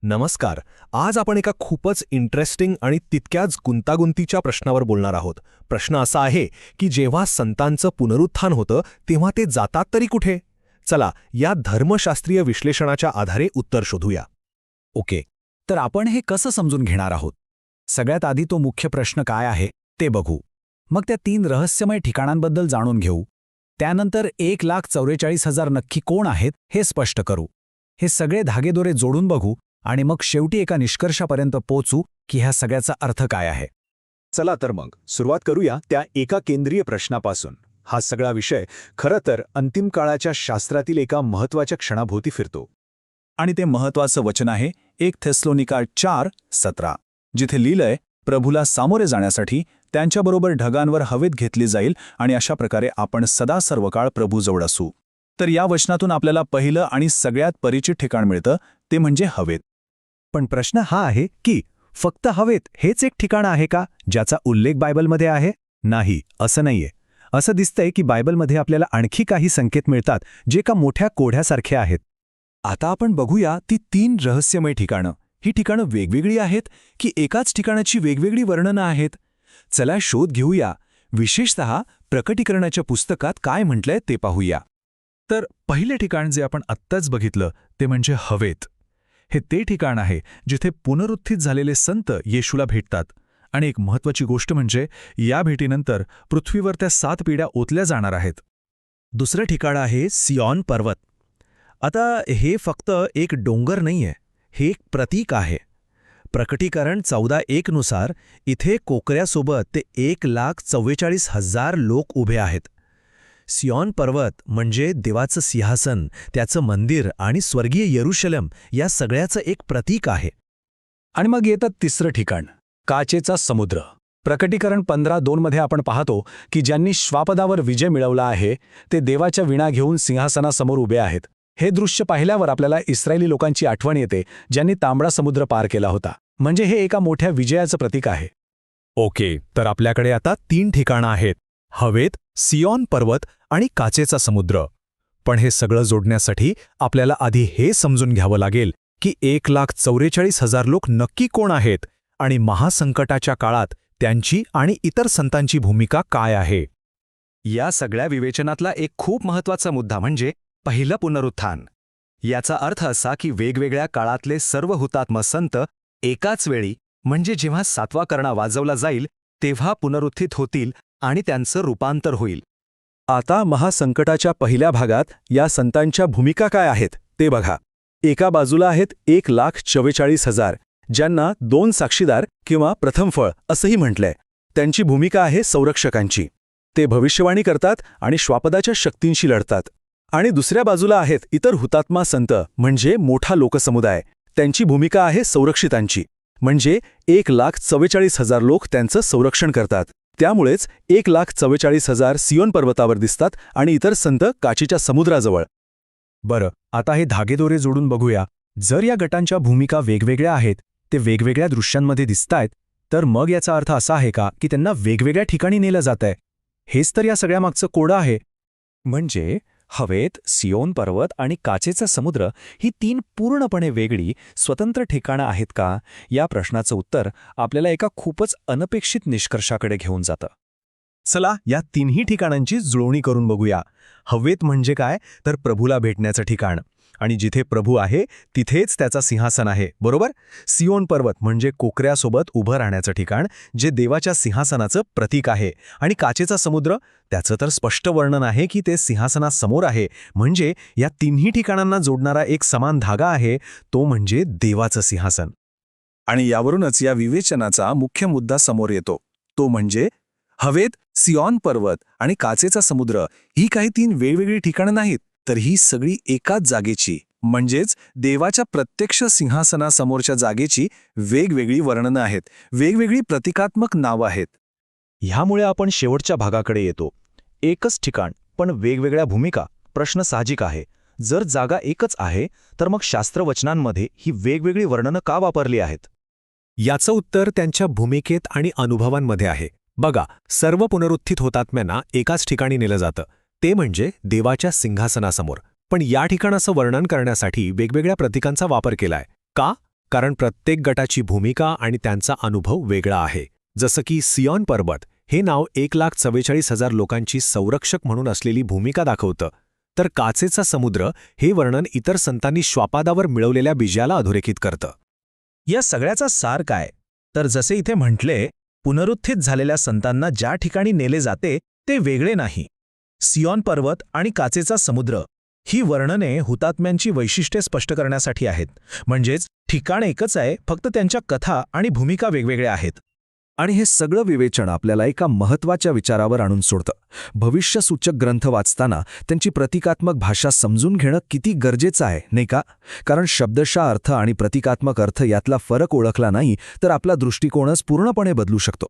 नमस्कार. आज आपण एका खूपच इंटरेस्टिंग आणि तितक्याच गुंतागुंतीच्या प्रश्नावर बोलणार आहोत. प्रश्न असा आहे की जेव्हा संतांचं पुनरुत्थान होतं तेव्हा ते जातात तरी कुठे? चला या धर्मशास्त्रीय विश्लेषणाच्या आधारे उत्तर शोधूया. ओके, तर आपण हे कसं समजून घेणार आहोत? सगळ्यात आधी तो मुख्य प्रश्न काय आहे ते बघू. मग त्या 3 रहस्यमय ठिकाणांबद्दल जाणून घेऊ. त्यानंतर 1,44,000 नक्की कोण आहेत हे स्पष्ट करू. हे सगळे धागेदोरे जोडून बघू आणि मग शेवटी एका निष्कर्षापर्यंत पोहोचू की ह्या सगळ्याचा अर्थ काय आहे. चला तर मग सुरुवात करूया त्या एका केंद्रीय प्रश्नापासून. हा सगळा विषय खरं तर अंतिम काळाच्या शास्त्रातील एका महत्त्वाच्या क्षणाभोवती फिरतो. आणि ते महत्त्वाचं वचन आहे 1 थेसलोनिका 4:17, जिथे लिहिलंय, प्रभूला सामोरे जाण्यासाठी त्यांच्याबरोबर ढगांवर हवेत घेतली जाईल आणि अशा प्रकारे आपण सदा सर्वकाळ प्रभूजवळ असू. तर या वचनातून आपल्याला पहिलं आणि सगळ्यात परिचित ठिकाण मिळतं, ते म्हणजे हवेत. पण प्रश्न हा आहे की फक्त हवेत हेच एक ठिकाण आहे का ज्याचा उल्लेख बायबलमध्ये आहे? नाही, असं नाहीये. असं दिसतंय की बायबलमध्ये आपल्याला आणखी काही संकेत मिळतात जे का मोठ्या कोढ्यासारखे आहेत. आता आपण बघूया ती 3 रहस्यमय ठिकाणं. ही ठिकाणं वेगवेगळी आहेत की एकाच ठिकाणाची वेगवेगळी वर्णनं आहेत? चला शोध घेऊया. विशेषतः प्रकटीकरणाच्या पुस्तकात काय म्हटलंय ते पाहूया. तर पहिले ठिकाण जे आपण आत्ताच बघितलं ते म्हणजे हवेत. हे ते ठिकाण आहे जिथे पुनरुत्थित झालेले संत येशूला भेटतात. आणि एक महत्त्वाची गोष्ट म्हणजे या भेटीनंतर पृथ्वीवर त्या 7 पिढ्या ओतल्या जाणार आहेत. दुसरं ठिकाण आहे सियॉन पर्वत. आता हे फक्त एक डोंगर नाहीये, हे एक प्रतीक आहे. प्रकटीकरण 14:1 नुसार इथे कोकऱ्यासोबत ते 1,44,000 लोक उभे आहेत. सियॉन पर्वत म्हणजे देवाचं सिंहासन, त्याचं मंदिर आणि स्वर्गीय येरुशलेम या सगळ्याचं एक प्रतीक आहे. आणि मग येतं तिसरं ठिकाण, काचेचा समुद्र. प्रकटीकरण 15:2 मध्ये आपण पाहतो की ज्यांनी श्वापदावर विजय मिळवला आहे ते देवाच्या वीणा घेऊन सिंहासनासमोर उभे आहेत. हे दृश्य पाहिल्यावर आपल्याला इस्रायली लोकांची आठवण येते ज्यांनी तांबडा समुद्र पार केला होता. म्हणजे हे एका मोठ्या विजयाचं प्रतीक आहे. ओके, तर आपल्याकडे आता 3 ठिकाणं आहेत: हवेत, सियॉन पर्वत आणि काचेचा समुद्र. पण हे सगळं जोडण्यासाठी आपल्याला आधी हे समजून घ्यावं लागेल की 1,44,000 लोक नक्की कोण आहेत आणि महासंकटाच्या काळात त्यांची आणि इतर संतांची भूमिका काय आहे. या सगळ्या विवेचनातला एक खूप महत्त्वाचा मुद्दा म्हणजे पहिलं पुनरुत्थान. याचा अर्थ असा की वेगवेगळ्या काळातले सर्व हुतात्मा संत एकाच वेळी, म्हणजे जेव्हा 7वा करणा वाजवला जाईल तेव्हा पुनरुत्थित होतील आणि त्यांचं रूपांतर होईल. आता महासंकटाच्या पहिल्या भागात या संतांच्या भूमिका काय आहेत ते बघा. एका बाजूला आहेत 1,44,000 ज्यांना 2 साक्षीदार किंवा प्रथम फळ असंही म्हटलंय. त्यांची भूमिका आहे संरक्षकांची. ते भविष्यवाणी करतात आणि श्वापदाच्या शक्तींशी लढतात. आणि दुसऱ्या बाजूला आहेत इतर हुतात्मा संत म्हणजे मोठा लोकसमुदाय. त्यांची भूमिका आहे संरक्षितांची, म्हणजे 1,44,000 लोक त्यांचं संरक्षण करतात. त्यामुळेच 1,44,000 सियोन पर्वतावर दिसतात आणि इतर संत काचेच्या समुद्राजवळ. बरं, आता हे धागेदोरे जोडून बघूया. जर या गटांच्या भूमिका वेगवेगळ्या आहेत, ते वेगवेगळ्या दृश्यांमध्ये दिसतायत, तर मग याचा अर्थ असा आहे का की त्यांना वेगवेगळ्या ठिकाणी नेलं जातंय? हेच तर या सगळ्यामागचं कोडं आहे. म्हणजे हवेत, सियोन पर्वत आणि काचेचा समुद्र ही 3 पूर्णपणे वेगळी, स्वतंत्र ठिकाणं आहेत का? या प्रश्नाचं उत्तर आपल्याला एका खूपच अनपेक्षित निष्कर्षाकडे घेऊन जातं. चला या 3ही ठिकाणांची जुळवणी करून बघूया. हवेत म्हणजे काय, तर प्रभूला भेटण्याचं ठिकाण, आणि जिथे प्रभू आहे तिथेच त्याचा सिंहासन आहे, बरोबर? सियोन पर्वत म्हणजे कोकऱ्यासोबत उभं राहण्याचं ठिकाण, जे देवाच्या सिंहासनाचं प्रतीक आहे. आणि काचेचा समुद्र, त्याचं तर स्पष्ट वर्णन आहे की ते सिंहासनासमोर आहे. म्हणजे या 3ही ठिकाणांना जोडणारा एक समान धागा आहे, तो म्हणजे देवाचं सिंहासन. आणि यावरूनच या विवेचनाचा मुख्य मुद्दा समोर येतो, तो म्हणजे हवेत, सियॉन पर्वत आणि काचेचा समुद्र ही काही 3 वेगवेगळी ठिकाणं नाहीत, तर ही सगळी एकाच जागेची, म्हणजेच देवाच्या प्रत्यक्ष सिंहासनासमोरच्या जागेची वेगवेगळी वर्णनं आहेत, वेगवेगळी प्रतिकात्मक नावं आहेत. ह्यामुळे आपण शेवटच्या भागाकडे येतो. एकच ठिकाण पण वेगवेगळ्या भूमिका. प्रश्न साहजिक आहे, जर जागा एकच आहे तर मग शास्त्रवचनांमध्ये ही वेगवेगळी वर्णनं का वापरली आहेत? याचं उत्तर त्यांच्या भूमिकेत आणि अनुभवांमध्ये आहे. बघा, सर्व पुनरुत्थित हुतात्म्यांना एकाच ठिकाणी नेलं जातं, ते म्हणजे देवाच्या सिंहासनासमोर. पण या ठिकाणाचं वर्णन करण्यासाठी वेगवेगळ्या प्रतीकांचा वापर केलाय. का? कारण प्रत्येक गटाची भूमिका आणि त्यांचा अनुभव वेगळा आहे. जसं की सियॉन पर्वत हे नाव 1,44,000 लोकांची संरक्षक म्हणून असलेली भूमिका दाखवतं, तर काचेचा समुद्र हे वर्णन इतर संतांनी श्वापादावर मिळवलेल्या विजयाला अधोरेखित करतं. या सगळ्याचा सार काय? तर जसे इथे म्हटले, पुनरुत्थित झालेल्या संतांना ज्या ठिकाणी नेले जाते ते वेगळे नाही. सियॉन पर्वत आणि काचेचा समुद्र ही वर्णने हुतात्म्यांची वैशिष्ट्ये स्पष्ट करण्यासाठी आहेत. म्हणजेच ठिकाण एकच आहे, फक्त त्यांच्या कथा आणि भूमिका वेगवेगळ्या आहेत. आणि हे सगळं विवेचन आपल्याला एका महत्त्वाच्या विचारावर आणून सोडतं. भविष्यसूचक ग्रंथ वाचताना त्यांची प्रतिकात्मक भाषा समजून घेणं किती गरजेचं आहे, नाही का? कारण शब्दशः अर्थ आणि प्रतिकात्मक अर्थ यातला फरक ओळखला नाही तर आपला दृष्टिकोनच पूर्णपणे बदलू शकतो.